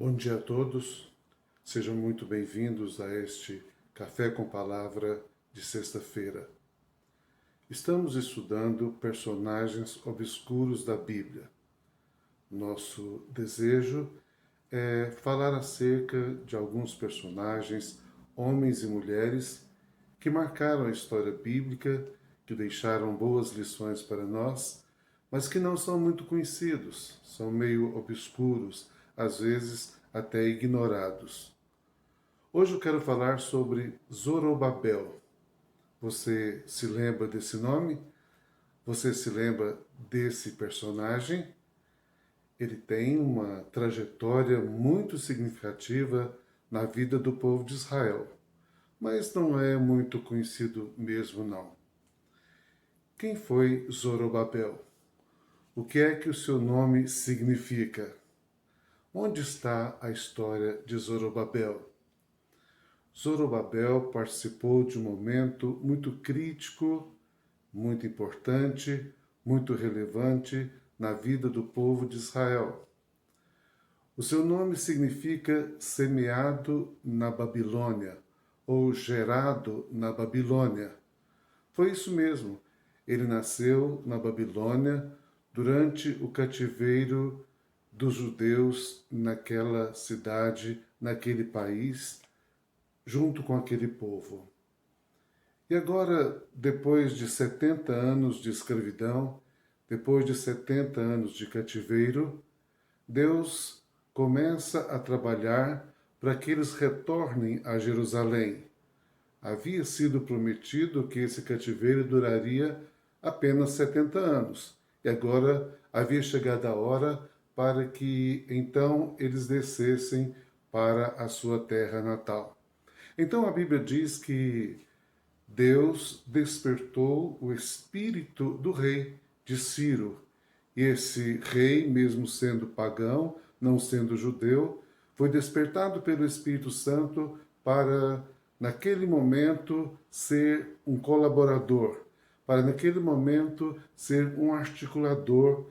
Bom dia a todos, sejam muito bem-vindos a este Café com Palavra de sexta-feira. Estamos estudando personagens obscuros da Bíblia. Nosso desejo é falar acerca de alguns personagens, homens e mulheres, que marcaram a história bíblica, que deixaram boas lições para nós, mas que não são muito conhecidos, são meio obscuros, às vezes até ignorados. Hoje eu quero falar sobre Zorobabel. Você se lembra desse nome? Você se lembra desse personagem? Ele tem uma trajetória muito significativa na vida do povo de Israel, mas não é muito conhecido mesmo não. Quem foi Zorobabel? O que é que o seu nome significa? Onde está a história de Zorobabel? Zorobabel participou de um momento muito crítico, muito importante, muito relevante na vida do povo de Israel. O seu nome significa semeado na Babilônia ou gerado na Babilônia. Foi isso mesmo. Ele nasceu na Babilônia durante o cativeiro dos judeus naquela cidade, naquele país, junto com aquele povo. E agora, depois de 70 anos de escravidão, depois de 70 anos de cativeiro, Deus começa a trabalhar para que eles retornem a Jerusalém. Havia sido prometido que esse cativeiro duraria apenas 70 anos. E agora havia chegado a hora para que então eles descessem para a sua terra natal. Então a Bíblia diz que Deus despertou o espírito do rei de Ciro. E esse rei, mesmo sendo pagão, não sendo judeu, foi despertado pelo Espírito Santo para, naquele momento, ser um colaborador, para, naquele momento, ser um articulador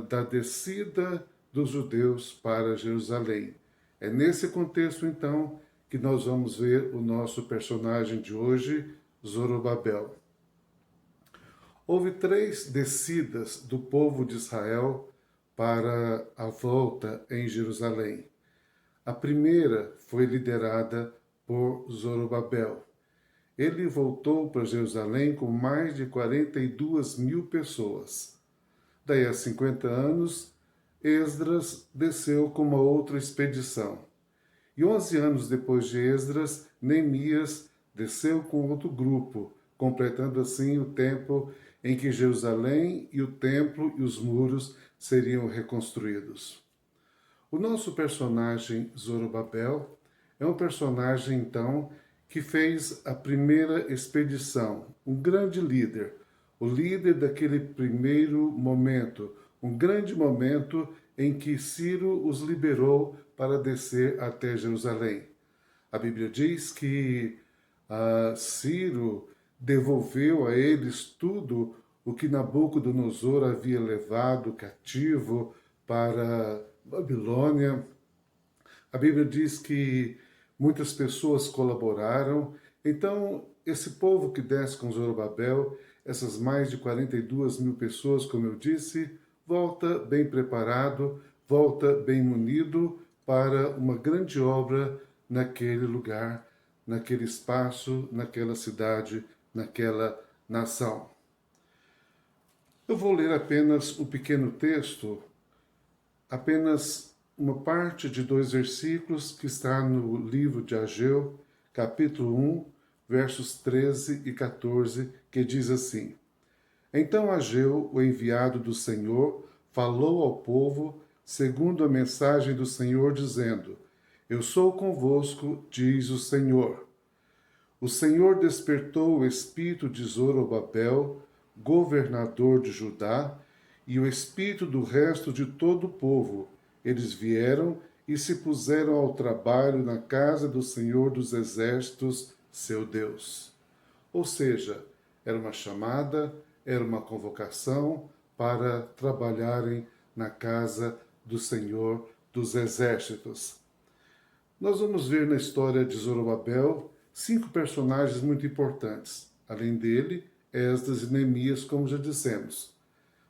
da descida dos judeus para Jerusalém. É nesse contexto, então, que nós vamos ver o nosso personagem de hoje, Zorobabel. Houve 3 descidas do povo de Israel para a volta em Jerusalém. A primeira foi liderada por Zorobabel. Ele voltou para Jerusalém com mais de 42 mil pessoas. Daí a 50 anos, Esdras desceu com uma outra expedição. E 11 anos depois de Esdras, Neemias desceu com outro grupo, completando assim o tempo em que Jerusalém e o templo e os muros seriam reconstruídos. O nosso personagem Zorobabel é um personagem, então, que fez a primeira expedição, um grande líder, o líder daquele primeiro momento, um grande momento em que Ciro os liberou para descer até Jerusalém. A Bíblia diz que Ciro devolveu a eles tudo o que Nabucodonosor havia levado cativo para Babilônia. A Bíblia diz que muitas pessoas colaboraram. Então, esse povo que desce com Zorobabel, essas mais de 42 mil pessoas, como eu disse, volta bem preparado, volta bem munido para uma grande obra naquele lugar, naquele espaço, naquela cidade, naquela nação. Eu vou ler apenas um pequeno texto, apenas uma parte de 2 versículos que está no livro de Ageu, capítulo 1, versos 13 e 14, que diz assim: Então Ageu, o enviado do Senhor, falou ao povo segundo a mensagem do Senhor, dizendo: Eu sou convosco, diz o Senhor. O Senhor despertou o espírito de Zorobabel, governador de Judá, e o espírito do resto de todo o povo. Eles vieram e se puseram ao trabalho na casa do Senhor dos Exércitos, seu Deus. Ou seja, era uma chamada, era uma convocação para trabalharem na casa do Senhor, dos exércitos. Nós vamos ver na história de Zorobabel 5 personagens muito importantes. Além dele, Esdras e Neemias, como já dissemos.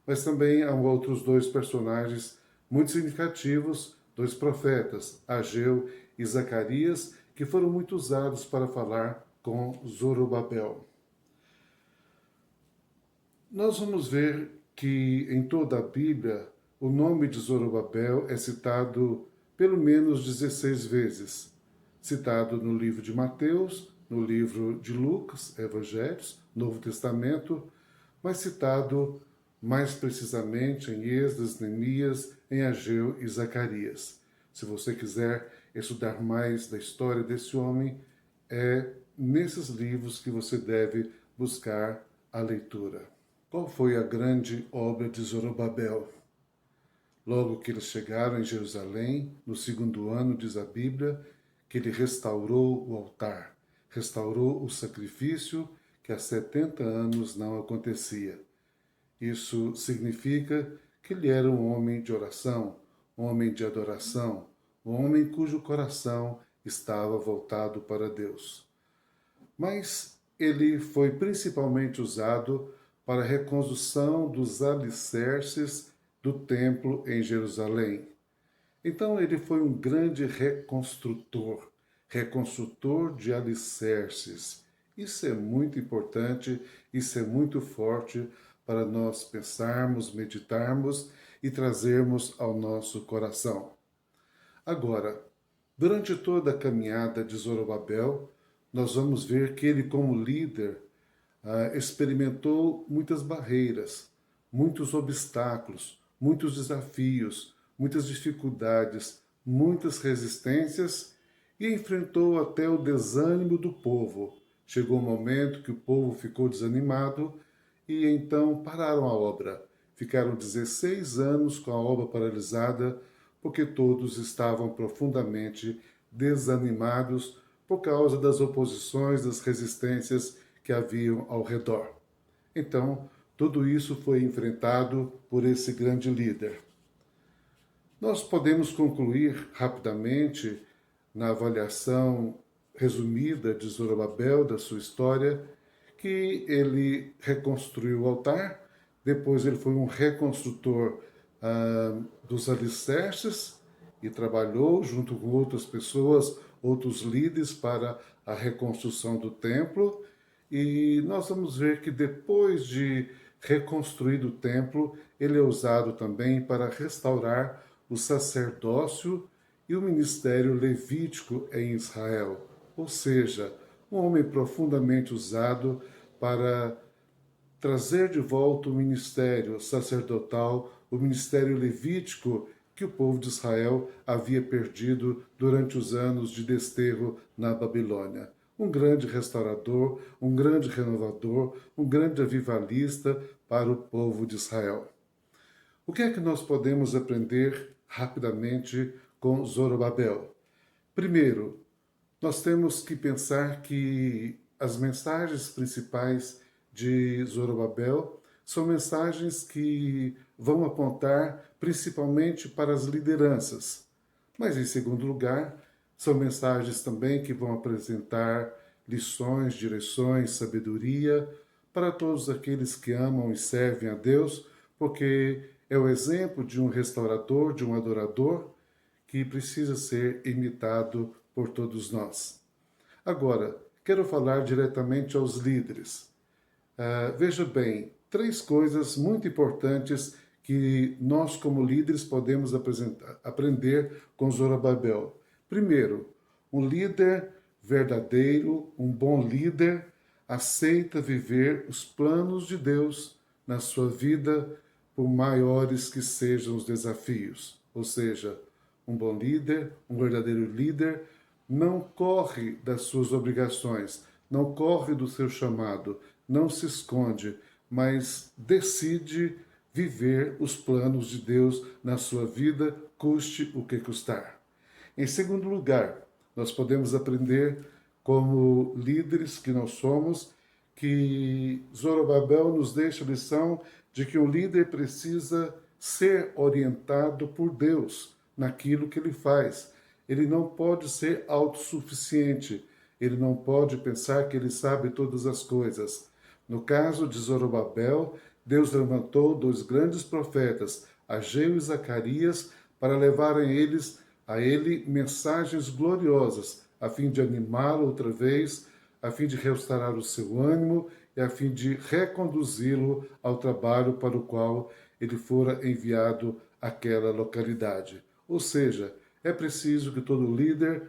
Mas também há outros 2 personagens muito significativos, 2 profetas, Ageu e Zacarias, que foram muito usados para falar com Zorobabel. Nós vamos ver que em toda a Bíblia o nome de Zorobabel é citado pelo menos 16 vezes. Citado no livro de Mateus, no livro de Lucas, Evangelhos, Novo Testamento, mas citado mais precisamente em Esdras, Neemias, em Ageu e Zacarias. Se você quiser estudar mais da história desse homem, é nesses livros que você deve buscar a leitura. Qual foi a grande obra de Zorobabel? Logo que eles chegaram em Jerusalém, no 2º ano, diz a Bíblia, que ele restaurou o altar, restaurou o sacrifício que há 70 anos não acontecia. Isso significa que ele era um homem de oração, um homem de adoração, um homem cujo coração estava voltado para Deus. Mas ele foi principalmente usado para a reconstrução dos alicerces do templo em Jerusalém. Então ele foi um grande reconstrutor de alicerces. Isso é muito importante, isso é muito forte para nós pensarmos, meditarmos e trazermos ao nosso coração. Agora, durante toda a caminhada de Zorobabel, nós vamos ver que ele, como líder, experimentou muitas barreiras, muitos obstáculos, muitos desafios, muitas dificuldades, muitas resistências e enfrentou até o desânimo do povo. Chegou um momento que o povo ficou desanimado e então pararam a obra. Ficaram 16 anos com a obra paralisada porque todos estavam profundamente desanimados por causa das oposições, das resistências que haviam ao redor. Então, tudo isso foi enfrentado por esse grande líder. Nós podemos concluir rapidamente, na avaliação resumida de Zorobabel, da sua história, que ele reconstruiu o altar, depois ele foi um reconstrutor dos alicerces e trabalhou junto com outras pessoas, outros líderes para a reconstrução do templo. E nós vamos ver que depois de reconstruído o templo, ele é usado também para restaurar o sacerdócio e o ministério levítico em Israel. Ou seja, um homem profundamente usado para trazer de volta o ministério sacerdotal, o ministério levítico que o povo de Israel havia perdido durante os anos de desterro na Babilônia. Um grande restaurador, um grande renovador, um grande avivalista para o povo de Israel. O que é que nós podemos aprender rapidamente com Zorobabel? Primeiro, nós temos que pensar que as mensagens principais de Zorobabel são mensagens que vão apontar principalmente para as lideranças. Mas, em segundo lugar, são mensagens também que vão apresentar lições, direções, sabedoria para todos aqueles que amam e servem a Deus, porque é o exemplo de um restaurador, de um adorador, que precisa ser imitado por todos nós. Agora, quero falar diretamente aos líderes. Veja bem, 3 coisas muito importantes que nós, como líderes, podemos aprender com Zorobabel. Primeiro, um líder verdadeiro, um bom líder, aceita viver os planos de Deus na sua vida, por maiores que sejam os desafios. Ou seja, um bom líder, um verdadeiro líder, não corre das suas obrigações, não corre do seu chamado, não se esconde, mas decide viver os planos de Deus na sua vida, custe o que custar. Em segundo lugar, nós podemos aprender, como líderes que nós somos, que Zorobabel nos deixa a lição de que um líder precisa ser orientado por Deus naquilo que ele faz. Ele não pode ser autossuficiente. Ele não pode pensar que ele sabe todas as coisas. No caso de Zorobabel, Deus levantou dois grandes profetas, Ageu e Zacarias, para levarem a ele mensagens gloriosas, a fim de animá-lo outra vez, a fim de restaurar o seu ânimo e a fim de reconduzi-lo ao trabalho para o qual ele fora enviado àquela localidade. Ou seja, é preciso que todo líder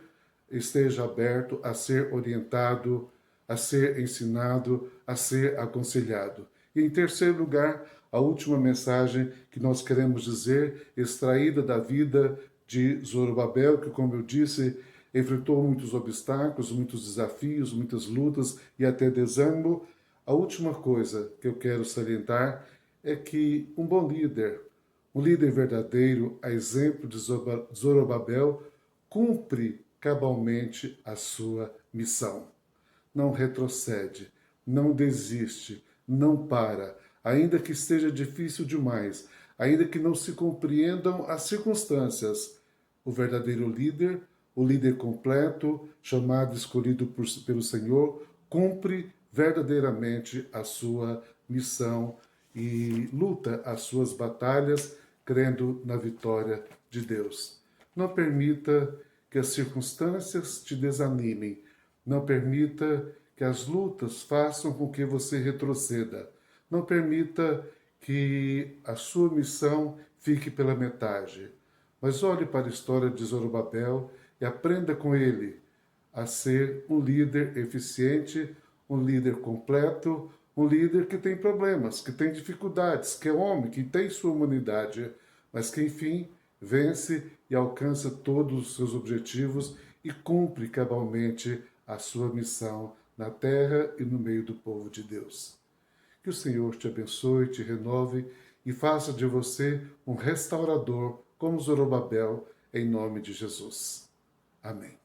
esteja aberto a ser orientado, a ser ensinado, a ser aconselhado. E em terceiro lugar, a última mensagem que nós queremos dizer, extraída da vida de Zorobabel, que, como eu disse, enfrentou muitos obstáculos, muitos desafios, muitas lutas e até desânimo. A última coisa que eu quero salientar é que um líder verdadeiro, a exemplo de Zorobabel, cumpre cabalmente a sua missão. Não retrocede, não desiste, não para, ainda que esteja difícil demais, ainda que não se compreendam as circunstâncias. O verdadeiro líder, o líder completo, chamado e escolhido pelo Senhor, cumpre verdadeiramente a sua missão e luta as suas batalhas, crendo na vitória de Deus. Não permita que as circunstâncias te desanimem. Não permita que as lutas façam com que você retroceda. Não permita que a sua missão fique pela metade. Mas olhe para a história de Zorobabel e aprenda com ele a ser um líder eficiente, um líder completo, um líder que tem problemas, que tem dificuldades, que é homem, que tem sua humanidade, mas que, enfim, vence e alcança todos os seus objetivos e cumpre cabalmente a sua missão na terra e no meio do povo de Deus. Que o Senhor te abençoe, te renove e faça de você um restaurador como Zorobabel, em nome de Jesus. Amém.